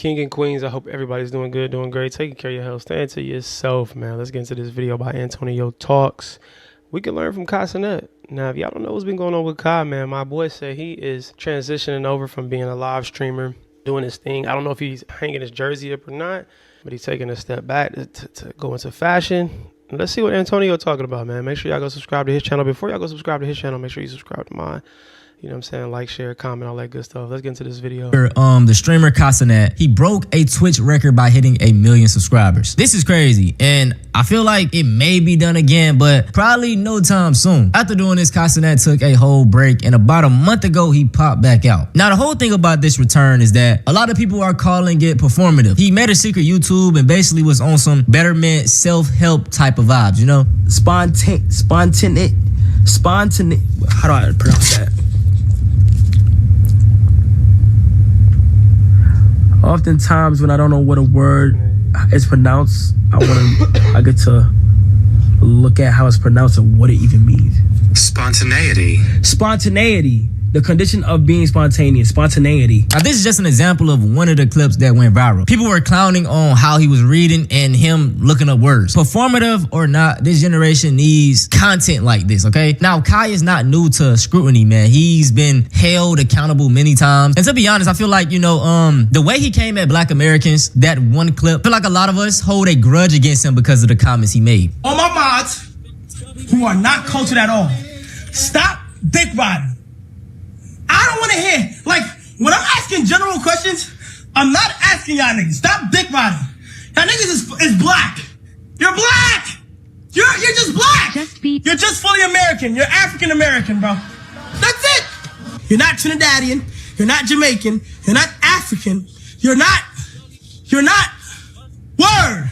King and queens, I hope everybody's doing good, doing great, taking care of your health, staying to yourself, man. Let's get into this video by Antonio Talks. We can learn from Cenat. Now, if y'all don't know what's been going on with Kai, man, my boy said he is transitioning over from being a live streamer, doing his thing. I don't know if he's hanging his jersey up or not, but he's taking a step back to go into fashion. Let's see what Antonio talking about, man. Make sure y'all go subscribe to his channel. Before y'all go subscribe to his channel, make sure you subscribe to mine. You know what I'm saying? Like, share, comment, all that good stuff. Let's get into this video. The streamer Cenat, he broke a Twitch record by hitting 1 million subscribers. This is crazy, and I feel like it may be done again, but probably no time soon. After doing this, Cenat took a whole break, and about a month ago, he popped back out. Now, the whole thing about this return is that a lot of people are calling it performative. He made a secret YouTube and basically was on some betterment, self-help type of vibes, you know? Spontaneous. How do I pronounce that? Oftentimes when I don't know what a word is pronounced, I get to look at how it's pronounced and what it even means. Spontaneity. Spontaneity. The condition of being spontaneous. Spontaneity. Now, this is just an example of one of the clips that went viral. People were clowning on how he was reading and him looking up words. Performative or not, this generation needs content like this, okay? Now, Kai is not new to scrutiny, man. He's been held accountable many times. And to be honest, I feel like, the way he came at Black Americans, that one clip, I feel like a lot of us hold a grudge against him because of the comments he made. All my mods who are not cultured at all, stop dick riding. I don't want to hear, like, when I'm asking general questions, I'm not asking y'all niggas. Stop dick riding. Y'all niggas is black. You're black. You're just black. You're just fully American. You're African American, bro. That's it. You're not Trinidadian. You're not Jamaican. You're not African. You're not. Word.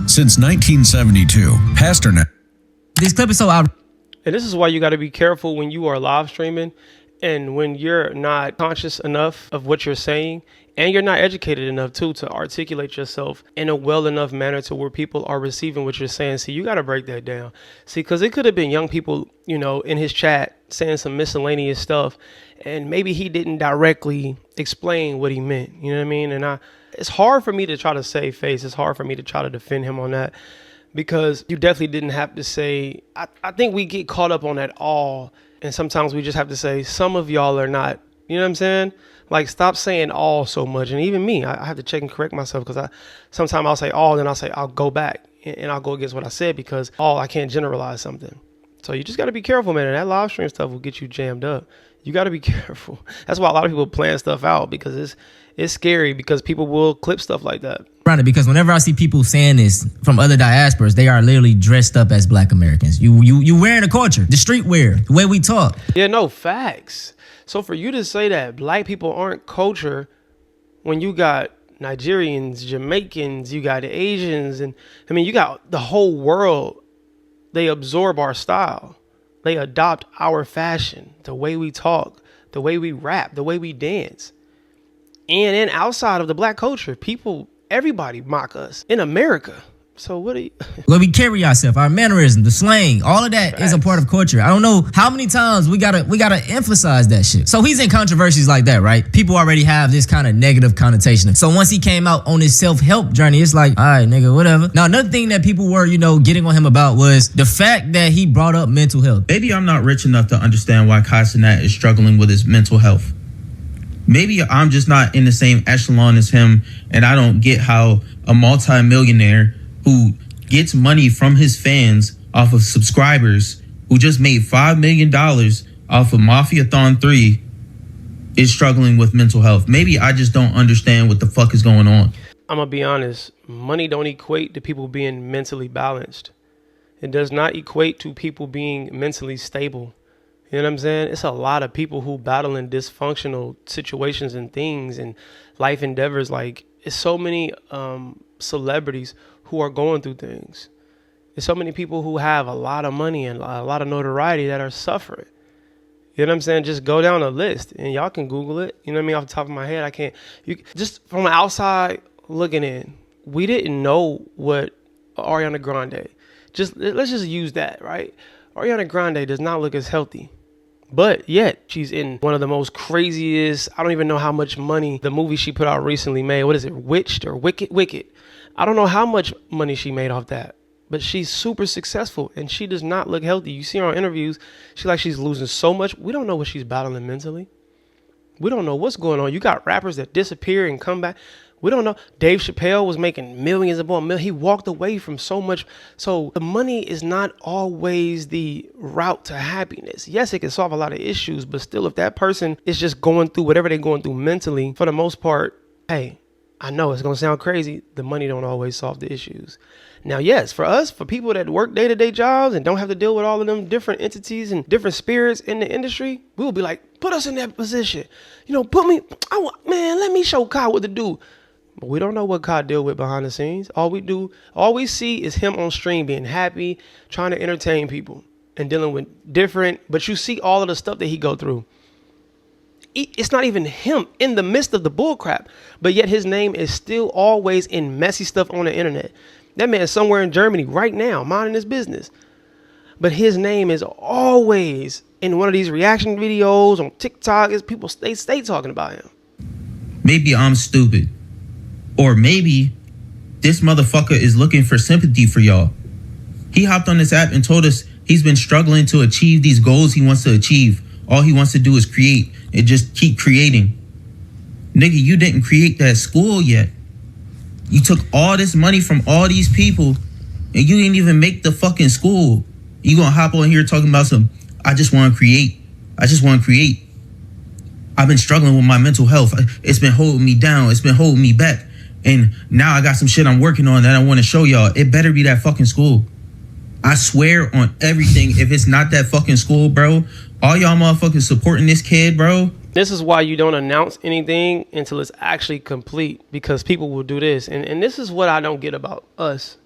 Since 1972, Pasternak. This clip is so out. And this is why you got to be careful when you are live streaming and when you're not conscious enough of what you're saying and you're not educated enough too to articulate yourself in a well enough manner to where people are receiving what you're saying. See, you got to break that down. See, because it could have been young people, in his chat saying some miscellaneous stuff and maybe he didn't directly explain what he meant. You know what I mean? And it's hard for me to try to save face. It's hard for me to try to defend him on that. Because you definitely didn't have to say, I think we get caught up on that all. And sometimes we just have to say, some of y'all are not, you know what I'm saying? Like, stop saying all so much. And even me, I have to check and correct myself because sometimes I'll say all, then I'll go back and I'll go against what I said because I can't generalize something. So you just got to be careful, man. And that live stream stuff will get you jammed up. You got to be careful. That's why a lot of people plan stuff out because it's scary because people will clip stuff like that. Because whenever I see people saying this from other diasporas, they are literally dressed up as Black Americans. You wearing the culture, the streetwear, the way we talk. Yeah, no, facts. So for you to say that Black people aren't culture when you got Nigerians, Jamaicans, you got Asians, and you got the whole world, they absorb our style. They adopt our fashion, the way we talk, the way we rap, the way we dance. And then outside of the Black culture, everybody mock us in America. So what are you? Well, we carry ourselves, our mannerism, the slang, all of that is a part of culture. I don't know how many times we gotta emphasize that shit. So he's in controversies like that, right? People already have this kind of negative connotation. So once he came out on his self-help journey, it's like, all right, nigga, whatever. Now, another thing that people were, getting on him about was the fact that he brought up mental health. Maybe I'm not rich enough to understand why Cenat is struggling with his mental health. Maybe I'm just not in the same echelon as him, and I don't get how a multi-millionaire who gets money from his fans off of subscribers who just made $5 million off of Mafiathon 3 is struggling with mental health. Maybe I just don't understand what the fuck is going on. I'm going to be honest. Money don't equate to people being mentally balanced. It does not equate to people being mentally stable. You know what I'm saying? It's a lot of people who battle in dysfunctional situations and things and life endeavors. Like, it's so many celebrities who are going through things. There's so many people who have a lot of money and a lot of notoriety that are suffering. You know what I'm saying? Just go down a list and y'all can Google it. You know what I mean? Off the top of my head, I can't. Just from the outside looking in, we didn't know what Ariana Grande. Let's just use that, right? Ariana Grande does not look as healthy But yet, she's in one of the most craziest, I don't even know how much money the movie she put out recently made. What is it? Witched or Wicked? Wicked. I don't know how much money she made off that. But she's super successful and she does not look healthy. You see her on interviews, she's losing so much. We don't know what she's battling mentally. We don't know what's going on. You got rappers that disappear and come back. We don't know. Dave Chappelle was making millions upon millions. He walked away from so much. So the money is not always the route to happiness. Yes, it can solve a lot of issues, but still, if that person is just going through whatever they're going through mentally, for the most part, hey, I know it's going to sound crazy. The money don't always solve the issues. Now, yes, for us, for people that work day-to-day jobs and don't have to deal with all of them different entities and different spirits in the industry, we will be like, put us in that position. Let me show Kai what to do. But we don't know what Kai deal with behind the scenes. All we see is him on stream being happy, trying to entertain people and dealing with different, but you see all of the stuff that he go through. It's not even him in the midst of the bullcrap, but yet his name is still always in messy stuff on the internet. That man is somewhere in Germany right now, minding his business. But his name is always in one of these reaction videos on TikTok. People stay talking about him. Maybe I'm stupid. Or maybe this motherfucker is looking for sympathy for y'all. He hopped on this app and told us he's been struggling to achieve these goals he wants to achieve. All he wants to do is create and just keep creating. Nigga, you didn't create that school yet. You took all this money from all these people and you didn't even make the fucking school. You gonna hop on here talking about I just want to create. I've been struggling with my mental health. It's been holding me down. It's been holding me back. And now I got some shit I'm working on that I want to show y'all. It better be that fucking school. I swear on everything, if it's not that fucking school, bro, all y'all motherfuckers supporting this kid, bro. This is why you don't announce anything until it's actually complete, because people will do this. And this is what I don't get about us.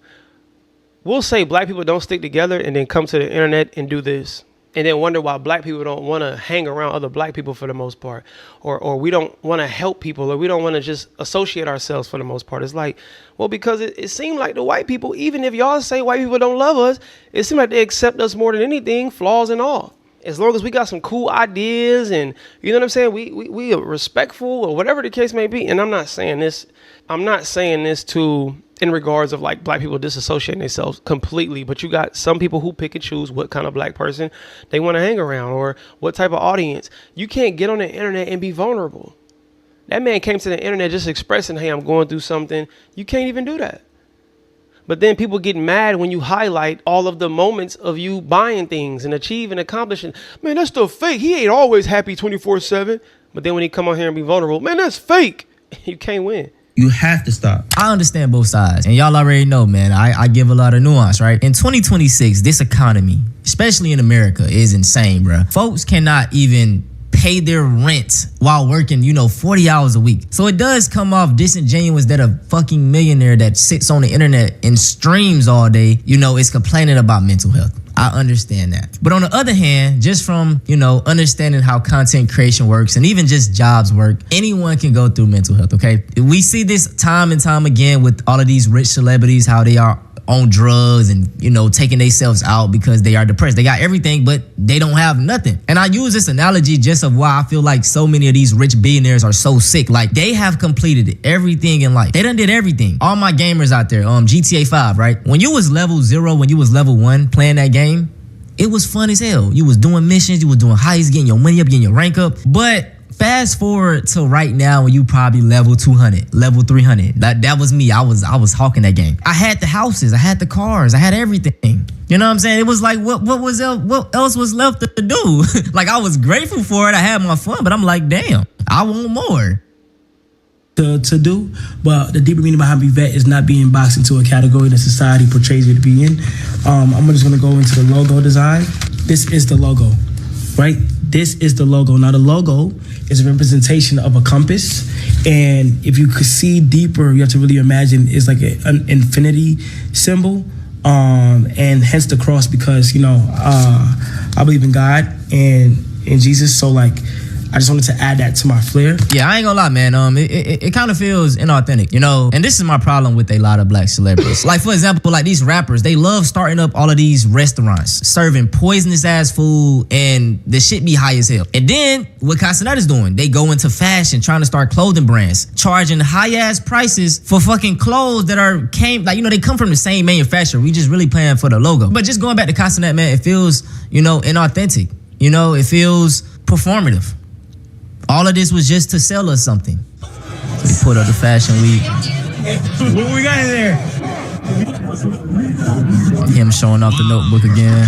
We'll say black people don't stick together and then come to the internet and do this. And then wonder why black people don't want to hang around other black people for the most part. Or we don't want to help people, or we don't want to just associate ourselves for the most part. It's like, well, because it seemed like the white people, even if y'all say white people don't love us, it seems like they accept us more than anything, flaws and all. As long as we got some cool ideas and, you know what I'm saying, we are respectful or whatever the case may be. And I'm not saying this to in regards of like black people disassociating themselves completely, but you got some people who pick and choose what kind of black person they want to hang around or what type of audience. You can't get on the internet and be vulnerable. That man came to the internet just expressing, hey, I'm going through something. You can't even do that. But then people get mad when you highlight all of the moments of you buying things and achieving, accomplishing. Man, that's still fake. He ain't always happy 24/7. But then when he come on here and be vulnerable, man, that's fake. You can't win. You have to stop. I understand both sides. And y'all already know, man, I give a lot of nuance, right? In 2026, this economy, especially in America, is insane, bro. Folks cannot even pay their rent while working, 40 hours a week. So it does come off disingenuous that a fucking millionaire that sits on the internet and streams all day, is complaining about mental health. I understand that. But on the other hand, just from, understanding how content creation works and even just jobs work, anyone can go through mental health, okay? We see this time and time again with all of these rich celebrities, how they are on drugs and, taking themselves out because they are depressed. They got everything, but they don't have nothing. And I use this analogy just of why I feel like so many of these rich billionaires are so sick. Like, they have completed everything in life. They done did everything. All my gamers out there, GTA 5, right? When you was level 0, when you was level 1 playing that game, it was fun as hell. You was doing missions, you was doing heists, getting your money up, getting your rank up. But fast forward to right now when you probably level 200, level 300. That was me. I was hawking that game. I had the houses, I had the cars, I had everything. You know what I'm saying? It was like, what else was left to do? Like, I was grateful for it. I had my fun, but I'm like, damn, I want more. To do, but the deeper meaning behind vet is not being boxed into a category that society portrays you to be in. I'm just going to go into the logo design. This is the logo, right? This is the logo. Now, the logo is a representation of a compass, and if you could see deeper, you have to really imagine it's like an infinity symbol, and hence the cross, because I believe in God and in Jesus. So like, I just wanted to add that to my flair. Yeah, I ain't gonna lie, man. It kind of feels inauthentic, you know. And this is my problem with a lot of black celebrities. Like, for example, like these rappers, they love starting up all of these restaurants, serving poisonous ass food, and the shit be high as hell. And then what Cenat is doing, they go into fashion, trying to start clothing brands, charging high ass prices for fucking clothes that they come from the same manufacturer. We just really paying for the logo. But just going back to Cenat, man, it feels, inauthentic. It feels performative. All of this was just to sell us something. We put up the Fashion Week. What we got in there? Him showing off the notebook again.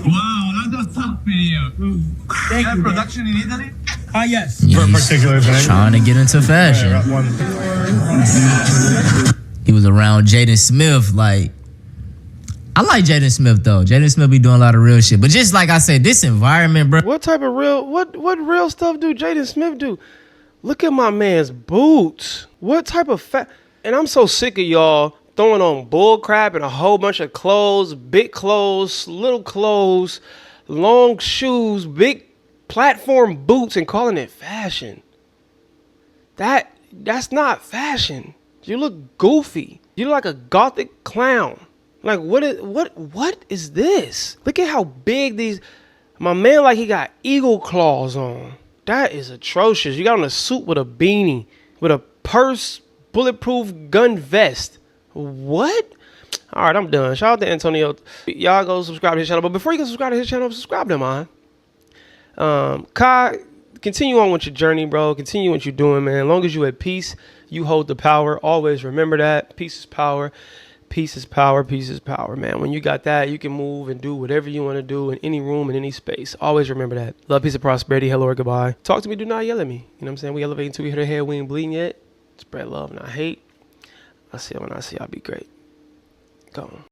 Wow, that's a tough video. Thank you. Production in Italy? Yes. Yeah, he's trying to get into fashion. He was around Jaden Smith. Like, I like Jaden Smith though. Jaden Smith be doing a lot of real shit. But just like I said, this environment, bro. What type of what real stuff do Jaden Smith do? Look at my man's boots. What type of and I'm so sick of y'all throwing on bull crap and a whole bunch of clothes, big clothes, little clothes, long shoes, big platform boots, and calling it fashion. That's not fashion. You look goofy. You look like a gothic clown. Like, what is this? Look at how big my man, like, he got eagle claws on. That is atrocious. You got on a suit with a beanie, with a purse, bulletproof gun vest. What? All right, I'm done. Shout out to Antonio. Y'all go subscribe to his channel. But before you go subscribe to his channel, subscribe to mine. Kai, continue on with your journey, bro. Continue what you're doing, man. As long as you at peace, you hold the power. Always remember that. Peace is power. Peace is power. Peace is power, man. When you got that, you can move and do whatever you want to do in any room, in any space. Always remember that. Love, peace, and prosperity. Hello or goodbye. Talk to me. Do not yell at me. You know what I'm saying? We elevate until we hit our head. We ain't bleeding yet. Spread love, not hate. I'll see y'all when I see y'all. Be great. Go on.